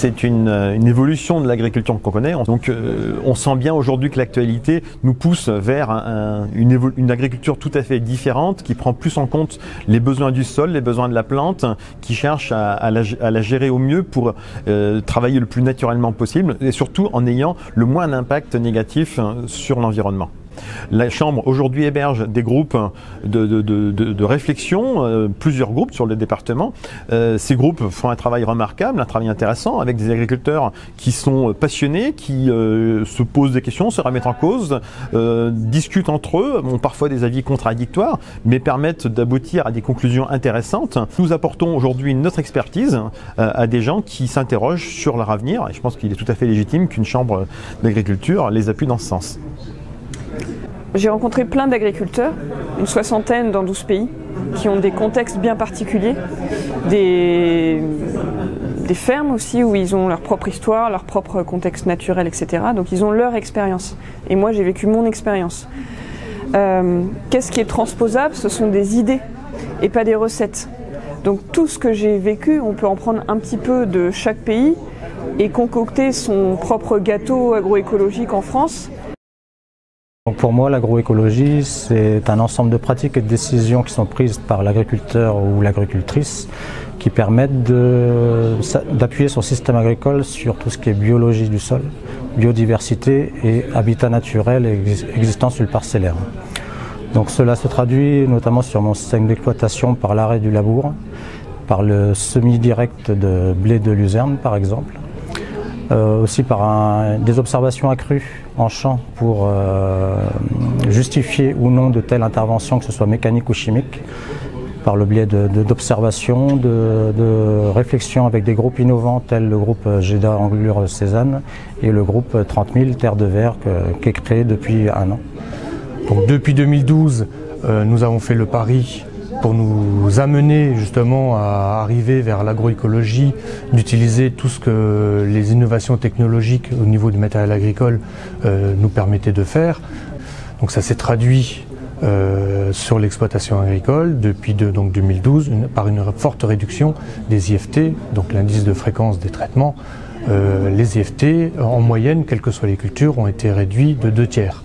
c'est une évolution de l'agriculture qu'on connaît. Donc on sent bien aujourd'hui que l'actualité nous pousse vers une agriculture tout à fait différente, qui prend plus en compte les besoins du sol, les besoins de la plante, qui cherche à la gérer au mieux pour travailler le plus naturellement possible et surtout en ayant le moins d'impact négatif sur l'environnement. La Chambre aujourd'hui héberge des groupes de réflexion, plusieurs groupes sur le département. Ces groupes font un travail remarquable, un travail intéressant avec des agriculteurs qui sont passionnés, qui se posent des questions, se remettent en cause, discutent entre eux, ont parfois des avis contradictoires, mais permettent d'aboutir à des conclusions intéressantes. Nous apportons aujourd'hui notre expertise à des gens qui s'interrogent sur leur avenir et je pense qu'il est tout à fait légitime qu'une chambre d'agriculture les appuie dans ce sens. J'ai rencontré plein d'agriculteurs, une soixantaine dans 12 pays, qui ont des contextes bien particuliers, des fermes aussi où ils ont leur propre histoire, leur propre contexte naturel, etc. Donc ils ont leur expérience. Et moi j'ai vécu mon expérience. Qu'est-ce qui est transposable? Ce sont des idées et pas des recettes. Donc tout ce que j'ai vécu, on peut en prendre un petit peu de chaque pays et concocter son propre gâteau agroécologique en France. Donc pour moi, l'agroécologie, c'est un ensemble de pratiques et de décisions qui sont prises par l'agriculteur ou l'agricultrice qui permettent d'appuyer son système agricole sur tout ce qui est biologie du sol, biodiversité et habitat naturel existant sur le parcellaire. Donc cela se traduit notamment sur mon système d'exploitation par l'arrêt du labour, par le semis direct de blé de luzerne par exemple. Aussi par des observations accrues en champ pour justifier ou non de telle intervention, que ce soit mécanique ou chimique, par le biais d'observations, de réflexions avec des groupes innovants tels le groupe GEDA Anglure Cézanne et le groupe 30 000 Terre de Verre qui est créé depuis 1 an. Donc depuis 2012, nous avons fait le pari pour nous amener justement à arriver vers l'agroécologie, d'utiliser tout ce que les innovations technologiques au niveau du matériel agricole nous permettaient de faire. Donc ça s'est traduit sur l'exploitation agricole depuis donc 2012 par une forte réduction des IFT, donc l'indice de fréquence des traitements. Les IFT, en moyenne, quelles que soient les cultures, ont été réduits de 2/3.